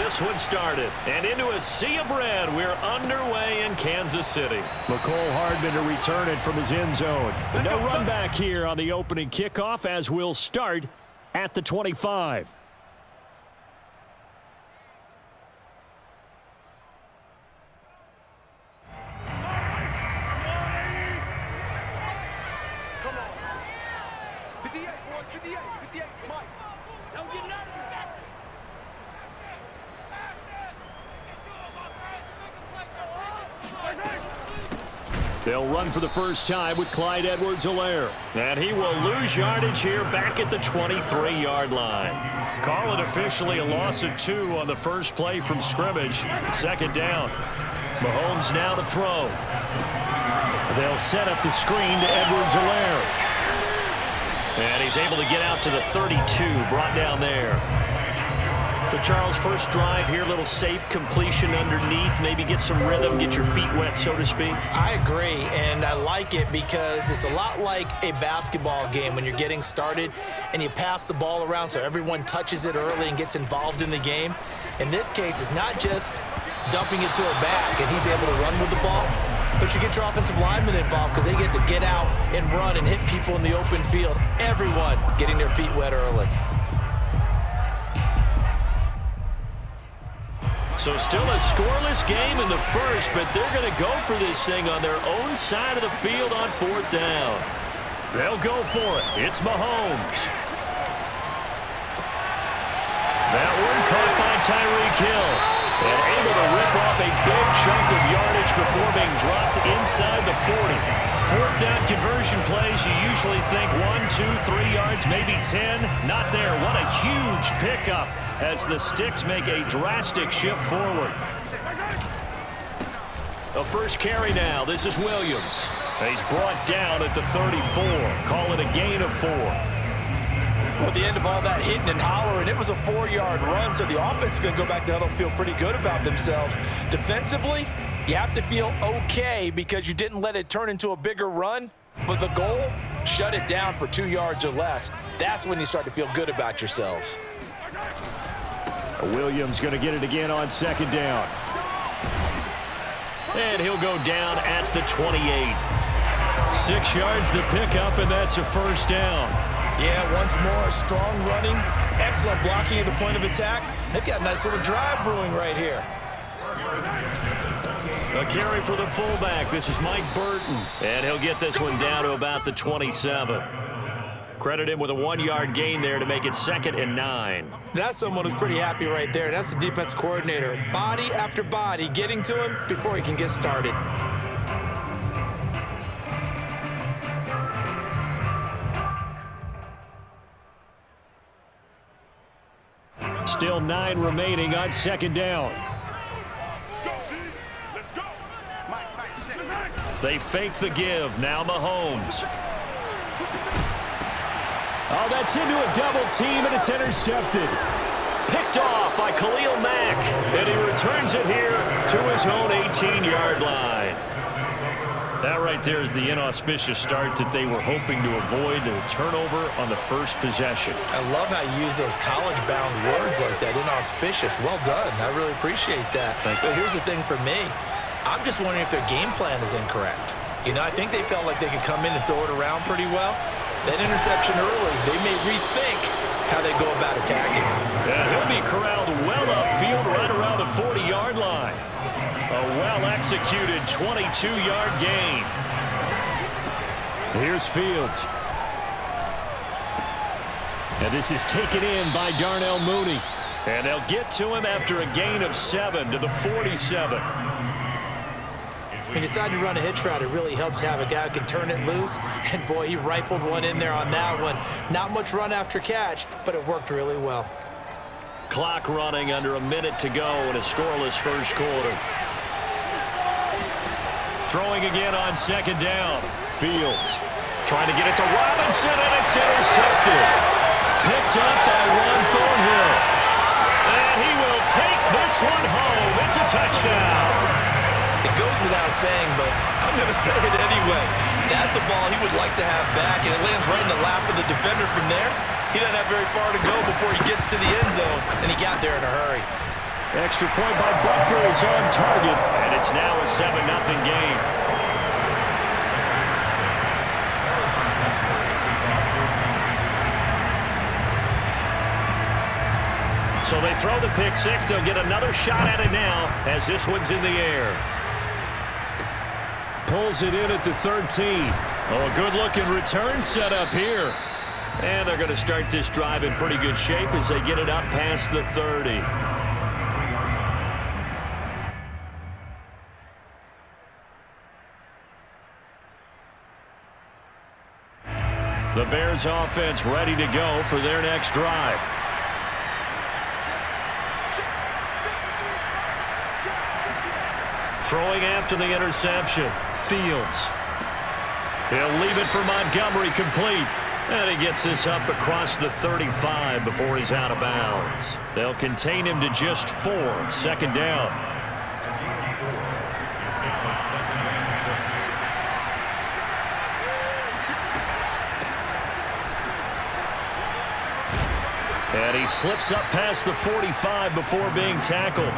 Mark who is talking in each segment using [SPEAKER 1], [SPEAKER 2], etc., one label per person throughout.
[SPEAKER 1] this one started. And into a sea of red, we're underway in Kansas City.
[SPEAKER 2] McCole Hardman to return it from his end zone. No run back here on the opening kickoff as we'll start at the 25. They'll run for the first time with Clyde Edwards-Helaire.
[SPEAKER 1] And he will lose yardage here back at the 23-yard line. Call it officially a loss of 2 on the first play from scrimmage. Second down. Mahomes now to throw.
[SPEAKER 2] They'll set up the screen to Edwards-Helaire.
[SPEAKER 1] And he's able to get out to the 32, brought down there. So, Charles, first drive here, little safe completion underneath. Maybe get some rhythm, get your feet wet, so to speak.
[SPEAKER 3] I agree, and I like it because it's a lot like a basketball game when you're getting started and you pass the ball around so everyone touches it early and gets involved in the game. In this case, it's not just dumping it to a back and he's able to run with the ball, but you get your offensive linemen involved because they get to get out and run and hit people in the open field. Everyone getting their feet wet early.
[SPEAKER 1] So still a scoreless game in the first, but they're going to go for this thing on their own side of the field on fourth down. They'll go for it. It's Mahomes. That one caught by Tyreek Hill. And able to rip off a big chunk of yardage before being dropped inside the 40. Fourth down conversion plays, you usually think 1, 2, 3 yards, maybe 10. Not there. What a huge pickup as the Sticks make a drastic shift forward. The first carry now. This is Williams. He's brought down at the 34. Call it a gain of 4.
[SPEAKER 3] Well, at the end of all that hitting and hollering, it was a 4-yard run, so the offense is going to go back to huddle and feel pretty good about themselves. Defensively, you have to feel okay because you didn't let it turn into a bigger run, but the goal, shut it down for 2 yards or less. That's when you start to feel good about yourselves.
[SPEAKER 2] Williams going to get it again on second down.
[SPEAKER 1] And he'll go down at the 28. 6 yards the pickup, and that's a first down.
[SPEAKER 3] Yeah, once more, strong running, excellent blocking at the point of attack. They've got a nice little drive brewing right here.
[SPEAKER 1] A carry for the fullback. This is Mike Burton. And he'll get this one down to about the 27. Credit him with a 1-yard gain there to make it 2nd and 9.
[SPEAKER 3] That's someone who's pretty happy right there. That's the defense coordinator. Body after body getting to him before he can get started.
[SPEAKER 2] Still 9 remaining on second down.
[SPEAKER 1] They fake the give. Now Mahomes.
[SPEAKER 2] Oh, that's into a double team, and it's intercepted.
[SPEAKER 1] Picked off by Khalil Mack. And he returns it here to his own 18-yard line. That right there is the inauspicious start that they were hoping to avoid, a turnover on the first possession.
[SPEAKER 3] I love how you use those college-bound words like that, inauspicious. Well done. I really appreciate that. But here's the thing for me. I'm just wondering if their game plan is incorrect. You know, I think they felt like they could come in and throw it around pretty well. That interception early, they may rethink how they go about attacking.
[SPEAKER 1] And he'll be corralled well upfield right around the 40-yard line. A well-executed 22-yard gain.
[SPEAKER 2] Here's Fields. And this is taken in by Darnell Mooney.
[SPEAKER 1] And they'll get to him after a gain of 7 to the 47.
[SPEAKER 3] When you decide to run a hitch route, it really helps to have a guy who can turn it loose. And, boy, he rifled one in there on that one. Not much run after catch, but it worked really well.
[SPEAKER 1] Clock running under a minute to go in a scoreless first quarter. Throwing again on second down. Fields trying to get it to Robinson, and it's intercepted. Picked up by Juan Thornhill. And he will take this one home. It's a touchdown.
[SPEAKER 3] It goes without saying, but I'm going to say it anyway. That's a ball he would like to have back, and it lands right in the lap of the defender from there. He doesn't have very far to go before he gets to the end zone, and he got there in a hurry.
[SPEAKER 2] Extra point by Butker is on target, and it's now a 7-0 game. So they throw the pick six. They'll get another shot at it now as this one's in the air. Pulls it in at the 13. Oh, good-looking return set up here. And they're going to start this drive in pretty good shape as they get it up past the 30. The Bears offense ready to go for their next drive. Throwing after the interception. Fields. He'll leave it for Montgomery complete. And he gets this up across the 35 before he's out of bounds. They'll contain him to just 4. 2nd down. And he slips up past the 45 before being tackled.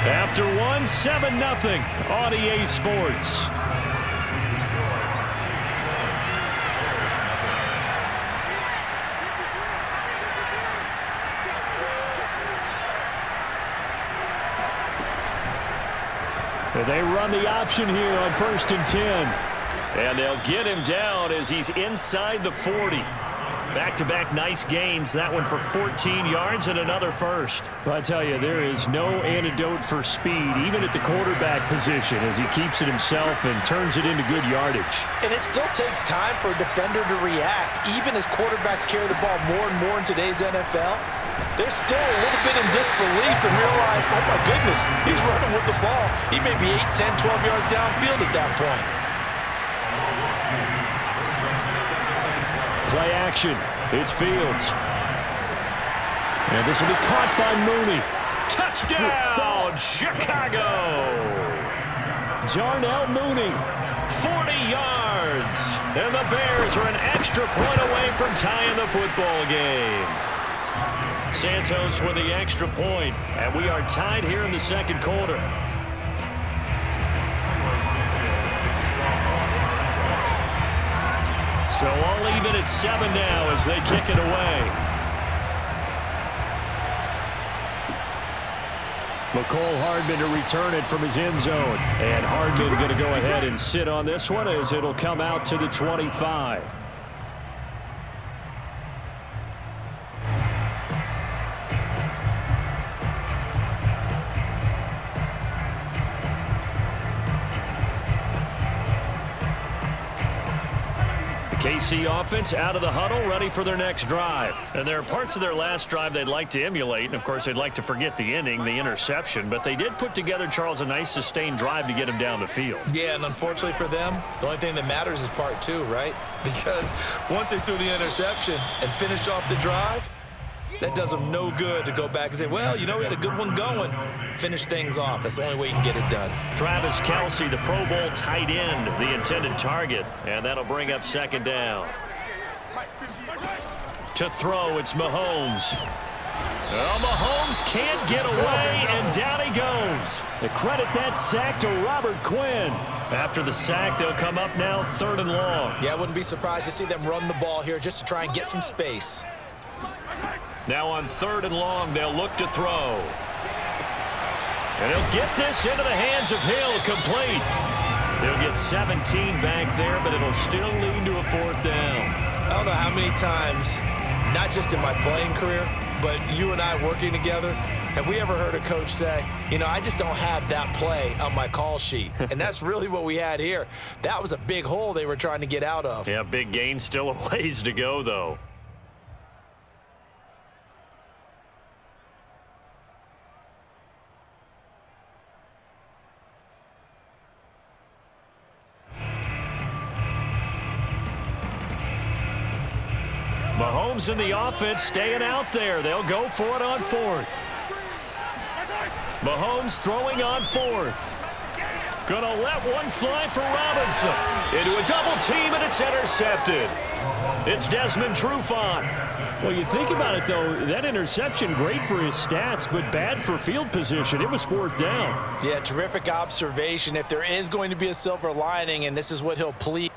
[SPEAKER 2] After one, 7-0 on EA Sports. And they run the option here on 1st and 10. And they'll get him down as he's inside the 40. Back-to-back nice gains. That one for 14 yards and another first. But I tell you, there is no antidote for speed, even at the quarterback position, as he keeps it himself and turns it into good yardage.
[SPEAKER 3] And it still takes time for a defender to react, even as quarterbacks carry the ball more and more in today's NFL. They're still a little bit in disbelief and realize, oh my goodness, he's running with the ball. He may be 8, 10, 12 yards downfield at that point.
[SPEAKER 2] Play action. It's Fields. And this will be caught by Mooney. Touchdown, Chicago! Darnell Mooney, 40 yards. And the Bears are an extra point away from tying the football game. Santos with the extra point, and we are tied here in the 2nd quarter. So all even at 7 now as they kick it away. McCole Hardman to return it from his end zone. And Hardman going to go ahead and sit on this one as it'll come out to the 25. KC offense out of the huddle, ready for their next drive. And there are parts of their last drive they'd like to emulate. And, of course, they'd like to forget the inning, the interception. But they did put together, Charles, a nice sustained drive to get him down the field.
[SPEAKER 3] Yeah, and unfortunately for them, the only thing that matters is part 2, right? Because once they threw the interception and finished off the drive, that does them no good to go back and say, well, you know, we had a good one going. Finish things off. That's the only way you can get it done.
[SPEAKER 2] Travis Kelce, the Pro Bowl tight end, the intended target. And that'll bring up 2nd down. To throw, it's Mahomes. Well, Mahomes can't get away, and down he goes. They credit that sack to Robert Quinn. After the sack, they'll come up now 3rd and long.
[SPEAKER 3] Yeah, I wouldn't be surprised to see them run the ball here just to try and get some space.
[SPEAKER 2] Now on 3rd and long, they'll look to throw. And he'll get this into the hands of Hill, complete. He'll get 17 back there, but it'll still lead to a 4th down.
[SPEAKER 3] I don't know how many times, not just in my playing career, but you and I working together, have we ever heard a coach say, you know, I just don't have that play on my call sheet. And that's really what we had here. That was a big hole they were trying to get out of.
[SPEAKER 2] Yeah, big gain, still a ways to go, though. Mahomes in the offense staying out there. They'll go for it on 4th. Mahomes throwing on 4th. Gonna let one fly for Robinson. Into a double team, and it's intercepted. It's Desmond Trufant.
[SPEAKER 1] Well, you think about it, though, that interception, great for his stats, but bad for field position. It was 4th down.
[SPEAKER 3] Yeah, terrific observation. If there is going to be a silver lining, and this is what he'll plead.